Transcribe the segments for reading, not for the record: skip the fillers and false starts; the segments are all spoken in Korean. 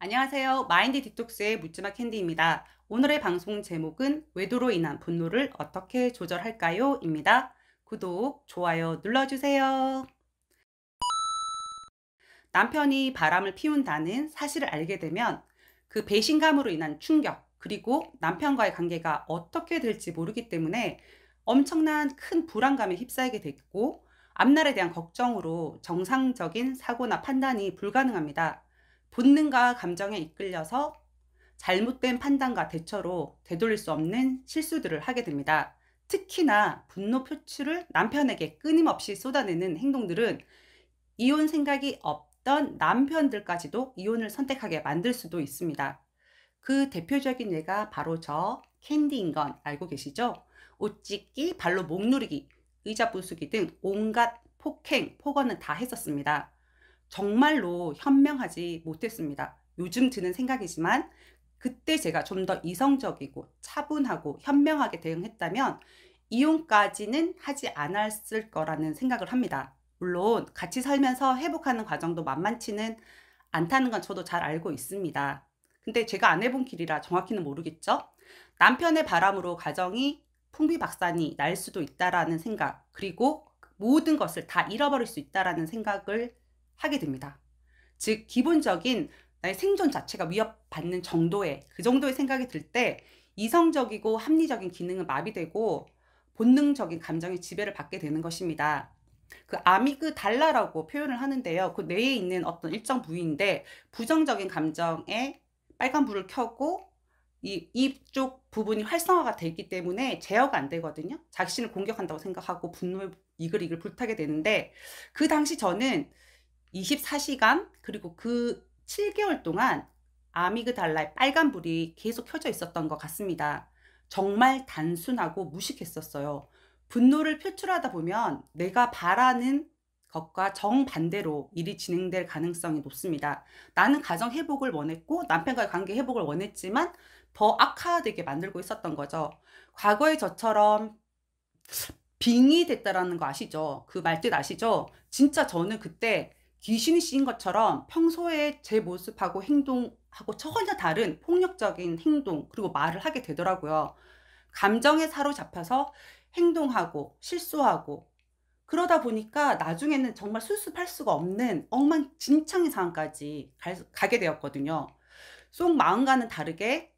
안녕하세요. 마인드 디톡스의 묻지마 캔디입니다. 오늘의 방송 제목은 외도로 인한 분노를 어떻게 조절할까요? 입니다. 구독, 좋아요 눌러주세요. 남편이 바람을 피운다는 사실을 알게 되면 그 배신감으로 인한 충격, 그리고 남편과의 관계가 어떻게 될지 모르기 때문에 엄청난 큰 불안감에 휩싸이게 되고 앞날에 대한 걱정으로 정상적인 사고나 판단이 불가능합니다. 본능과 감정에 이끌려서 잘못된 판단과 대처로 되돌릴 수 없는 실수들을 하게 됩니다. 특히나 분노 표출을 남편에게 끊임없이 쏟아내는 행동들은 이혼 생각이 없던 남편들까지도 이혼을 선택하게 만들 수도 있습니다. 그 대표적인 예가 바로 저 캔디인 건 알고 계시죠? 옷 찢기, 발로 목 누르기, 의자 부수기 등 온갖 폭행, 폭언은 다 했었습니다. 정말로 현명하지 못했습니다. 요즘 드는 생각이지만 그때 제가 좀 더 이성적이고 차분하고 현명하게 대응했다면 이혼까지는 하지 않았을 거라는 생각을 합니다. 물론 같이 살면서 회복하는 과정도 만만치는 않다는 건 저도 잘 알고 있습니다. 근데 제가 안 해본 길이라 정확히는 모르겠죠? 남편의 바람으로 가정이 풍비박산이 날 수도 있다라는 생각, 그리고 모든 것을 다 잃어버릴 수 있다라는 생각을 하게 됩니다. 즉 기본적인 나의 생존 자체가 위협받는 정도의 그 정도의 생각이 들 때 이성적이고 합리적인 기능은 마비되고 본능적인 감정의 지배를 받게 되는 것입니다. 그 아미그달라라고 표현을 하는데요. 그 뇌에 있는 어떤 일정 부위인데 부정적인 감정에 빨간 불을 켜고 이쪽 부분이 활성화가 되기 때문에 제어가 안 되거든요. 자신을 공격한다고 생각하고 분노에 이글이글 불타게 되는데 그 당시 저는 24시간 그리고 그 7개월 동안 아미그달라의 빨간불이 계속 켜져 있었던 것 같습니다. 정말 단순하고 무식했었어요. 분노를 표출하다 보면 내가 바라는 것과 정반대로 일이 진행될 가능성이 높습니다. 나는 가정 회복을 원했고 남편과의 관계 회복을 원했지만 더 악화되게 만들고 있었던 거죠. 과거의 저처럼 빙의 됐다라는 거 아시죠? 그 말뜻 아시죠? 진짜 저는 그때 귀신이 씌인 것처럼 평소에 제 모습하고 행동하고 전혀 다른 폭력적인 행동 그리고 말을 하게 되더라고요. 감정에 사로잡혀서 행동하고 실수하고 그러다 보니까 나중에는 정말 수습할 수가 없는 엉망진창의 상황까지 가게 되었거든요. 속 마음과는 다르게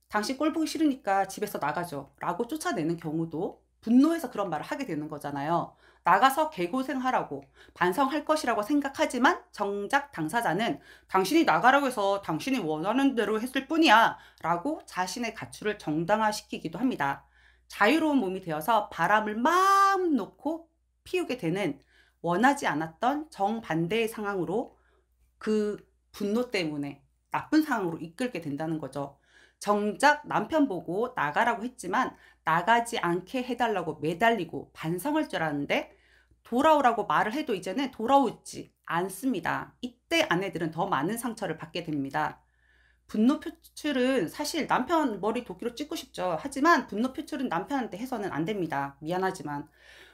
당신 꼴 보기 싫으니까 집에서 나가죠 라고 쫓아내는 경우도 분노해서 그런 말을 하게 되는 거잖아요. 나가서 개고생하라고 반성할 것이라고 생각하지만 정작 당사자는 당신이 나가라고 해서 당신이 원하는 대로 했을 뿐이야 라고 자신의 가출을 정당화시키기도 합니다. 자유로운 몸이 되어서 바람을 마음 놓고 피우게 되는 원하지 않았던 정반대의 상황으로 그 분노 때문에 나쁜 상황으로 이끌게 된다는 거죠. 정작 남편 보고 나가라고 했지만 나가지 않게 해달라고 매달리고 반성할 줄 알았는데 돌아오라고 말을 해도 이제는 돌아오지 않습니다. 이때 아내들은 더 많은 상처를 받게 됩니다. 분노 표출은 사실 남편 머리 도끼로 찍고 싶죠. 하지만 분노 표출은 남편한테 해서는 안 됩니다. 미안하지만.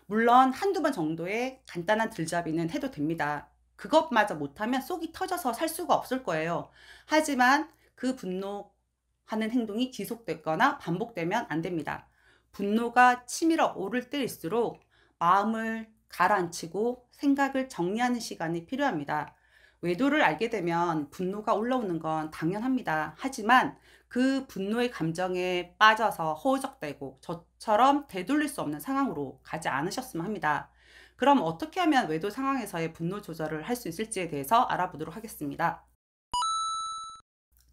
물론 한두 번 정도의 간단한 들잡이는 해도 됩니다. 그것마저 못하면 속이 터져서 살 수가 없을 거예요. 하지만 그 분노하는 행동이 지속됐거나 반복되면 안 됩니다. 분노가 치밀어 오를 때일수록 마음을 가라앉히고 생각을 정리하는 시간이 필요합니다. 외도를 알게 되면 분노가 올라오는 건 당연합니다. 하지만 그 분노의 감정에 빠져서 허우적대고 저처럼 되돌릴 수 없는 상황으로 가지 않으셨으면 합니다. 그럼 어떻게 하면 외도 상황에서의 분노 조절을 할 수 있을지에 대해서 알아보도록 하겠습니다.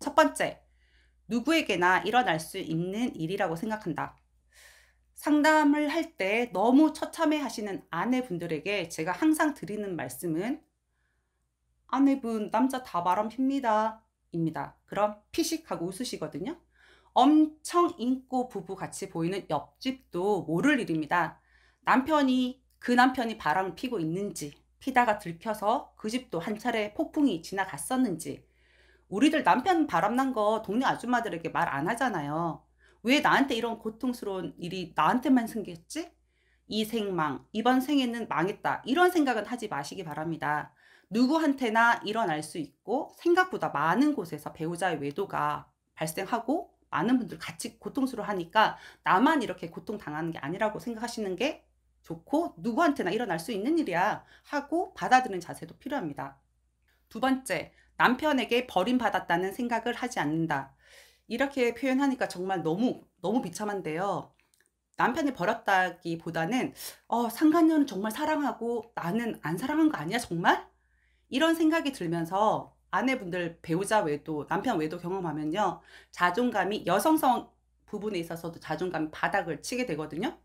첫 번째, 누구에게나 일어날 수 있는 일이라고 생각한다. 상담을 할 때 너무 처참해 하시는 아내분들에게 제가 항상 드리는 말씀은 아내분 남자 다 바람 핍니다 입니다. 그럼 피식하고 웃으시거든요. 엄청 인고 부부 같이 보이는 옆집도 모를 일입니다. 그 남편이 바람을 피고 있는지 피다가 들켜서 그 집도 한 차례 폭풍이 지나갔었는지 우리들 남편 바람난 거 동네 아줌마들에게 말 안 하잖아요. 왜 나한테 이런 고통스러운 일이 나한테만 생겼지? 이 생망, 이번 생에는 망했다. 이런 생각은 하지 마시기 바랍니다. 누구한테나 일어날 수 있고 생각보다 많은 곳에서 배우자의 외도가 발생하고 많은 분들 같이 고통스러워하니까 나만 이렇게 고통당하는 게 아니라고 생각하시는 게 좋고, 누구한테나 일어날 수 있는 일이야 하고 받아들이는 자세도 필요합니다. 두 번째, 남편에게 버림받았다는 생각을 하지 않는다. 이렇게 표현하니까 정말 너무 비참한데요. 남편이 버렸다기보다는 상간녀는 정말 사랑하고 나는 안 사랑한 거 아니야 정말? 이런 생각이 들면서 아내분들 배우자 외도, 남편 외도 경험하면요, 자존감이, 여성성 부분에 있어서도 자존감이 바닥을 치게 되거든요.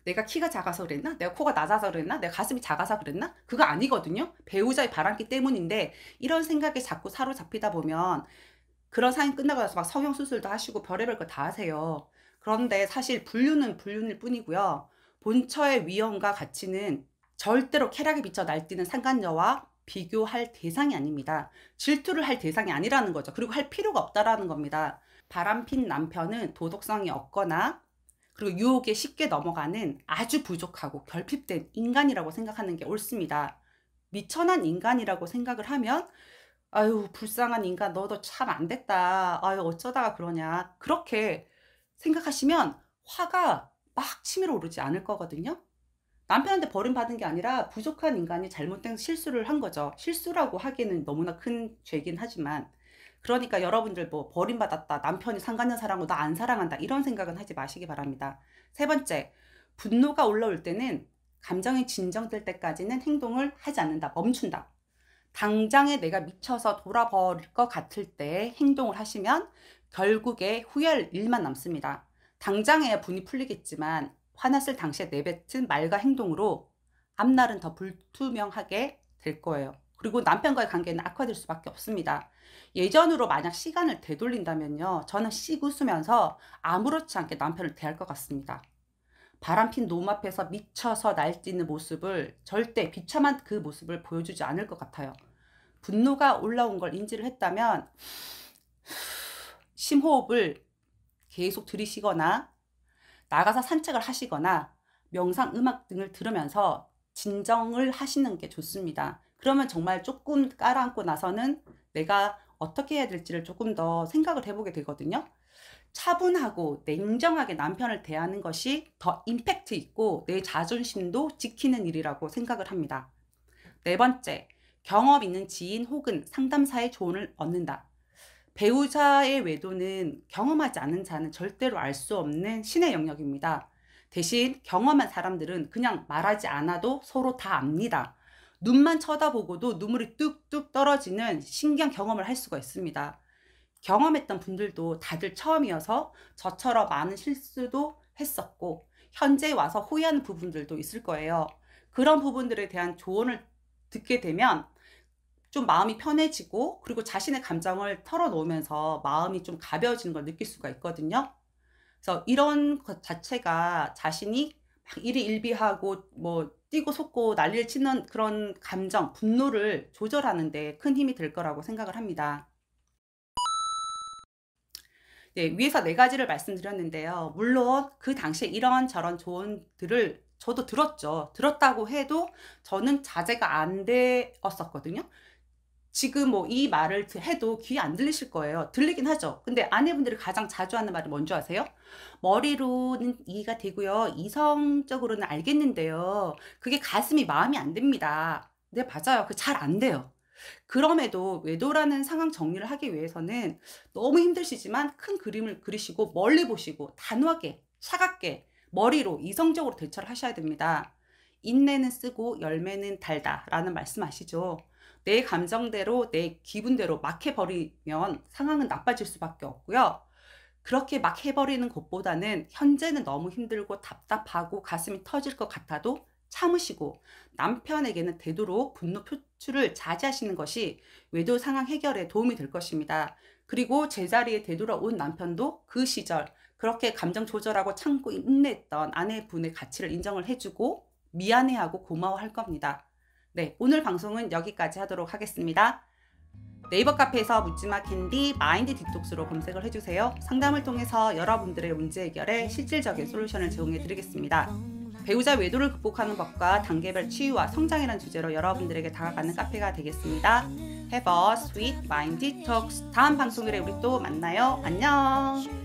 내가 키가 작아서 그랬나? 내가 코가 낮아서 그랬나? 내가 가슴이 작아서 그랬나? 그거 아니거든요. 배우자의 바람기 때문인데, 이런 생각에 자꾸 사로잡히다 보면 그런 사연 끝나고 나서 막 성형수술도 하시고 별의별 거 다 하세요. 그런데 사실 불륜은 불륜일 뿐이고요. 본처의 위엄과 가치는 절대로 쾌락에 비쳐 날뛰는 상간녀와 비교할 대상이 아닙니다. 질투를 할 대상이 아니라는 거죠. 그리고 할 필요가 없다라는 겁니다. 바람핀 남편은 도덕성이 없거나 그리고 유혹에 쉽게 넘어가는 아주 부족하고 결핍된 인간이라고 생각하는 게 옳습니다. 미천한 인간이라고 생각을 하면 아유 불쌍한 인간 너도 참 안 됐다. 아유 어쩌다가 그러냐. 그렇게 생각하시면 화가 막 치밀어 오르지 않을 거거든요. 남편한테 버림받은 게 아니라 부족한 인간이 잘못된 실수를 한 거죠. 실수라고 하기에는 너무나 큰 죄긴 하지만, 그러니까 여러분들 뭐 버림받았다, 남편이 상간녀 사랑하고 나 안 사랑한다, 이런 생각은 하지 마시기 바랍니다. 세 번째, 분노가 올라올 때는 감정이 진정될 때까지는 행동을 하지 않는다, 멈춘다. 당장에 내가 미쳐서 돌아버릴 것 같을 때 행동을 하시면 결국에 후회할 일만 남습니다. 당장에야 분이 풀리겠지만 화났을 당시에 내뱉은 말과 행동으로 앞날은 더 불투명하게 될 거예요. 그리고 남편과의 관계는 악화될 수밖에 없습니다. 예전으로 만약 시간을 되돌린다면요, 저는 씩 웃으면서 아무렇지 않게 남편을 대할 것 같습니다. 바람핀 놈 앞에서 미쳐서 날뛰는 모습을, 절대 비참한 그 모습을 보여주지 않을 것 같아요. 분노가 올라온 걸 인지를 했다면 심호흡을 계속 들이시거나 나가서 산책을 하시거나 명상 음악 등을 들으면서 진정을 하시는 게 좋습니다. 그러면 정말 조금 깔아앉고 나서는 내가 어떻게 해야 될지를 조금 더 생각을 해보게 되거든요. 차분하고 냉정하게 남편을 대하는 것이 더 임팩트 있고 내 자존심도 지키는 일이라고 생각을 합니다. 네 번째, 경험 있는 지인 혹은 상담사의 조언을 얻는다. 배우자의 외도는 경험하지 않은 자는 절대로 알 수 없는 신의 영역입니다. 대신 경험한 사람들은 그냥 말하지 않아도 서로 다 압니다. 눈만 쳐다보고도 눈물이 뚝뚝 떨어지는 신기한 경험을 할 수가 있습니다. 경험했던 분들도 다들 처음이어서 저처럼 많은 실수도 했었고 현재 와서 후회하는 부분들도 있을 거예요. 그런 부분들에 대한 조언을 듣게 되면 좀 마음이 편해지고, 그리고 자신의 감정을 털어놓으면서 마음이 좀 가벼워지는 걸 느낄 수가 있거든요. 그래서 이런 것 자체가 자신이 막 일희일비하고 뭐 뛰고 솟고 난리를 치는 그런 감정, 분노를 조절하는 데 큰 힘이 될 거라고 생각을 합니다. 네, 위에서 네 가지를 말씀드렸는데요. 물론 그 당시에 이런저런 조언들을 저도 들었죠. 들었다고 해도 저는 자제가 안 되었었거든요. 지금 뭐 이 말을 해도 귀에 안 들리실 거예요. 들리긴 하죠. 근데 아내분들이 가장 자주 하는 말이 뭔지 아세요? 머리로는 이해가 되고요, 이성적으로는 알겠는데요, 그게 가슴이 마음이 안 됩니다. 네, 맞아요. 그 잘 안 돼요. 그럼에도 외도라는 상황 정리를 하기 위해서는 너무 힘드시지만 큰 그림을 그리시고 멀리 보시고 단호하게 차갑게 머리로 이성적으로 대처를 하셔야 됩니다. 인내는 쓰고 열매는 달다 라는 말씀 아시죠? 내 감정대로 내 기분대로 막 해버리면 상황은 나빠질 수밖에 없고요. 그렇게 막 해버리는 것보다는 현재는 너무 힘들고 답답하고 가슴이 터질 것 같아도 참으시고 남편에게는 되도록 분노 표출을 자제하시는 것이 외도 상황 해결에 도움이 될 것입니다. 그리고 제자리에 되돌아온 남편도 그 시절 그렇게 감정 조절하고 참고 인내했던 아내분의 가치를 인정을 해주고 미안해하고 고마워할 겁니다. 네, 오늘 방송은 여기까지 하도록 하겠습니다. 네이버 카페에서 묻지마 캔디 마인드 디톡스로 검색을 해주세요. 상담을 통해서 여러분들의 문제 해결에 실질적인 솔루션을 제공해 드리겠습니다. 배우자 외도를 극복하는 법과 단계별 치유와 성장이라는 주제로 여러분들에게 다가가는 카페가 되겠습니다. Have a sweet mind detox. 다음 방송일에 우리 또 만나요. 안녕.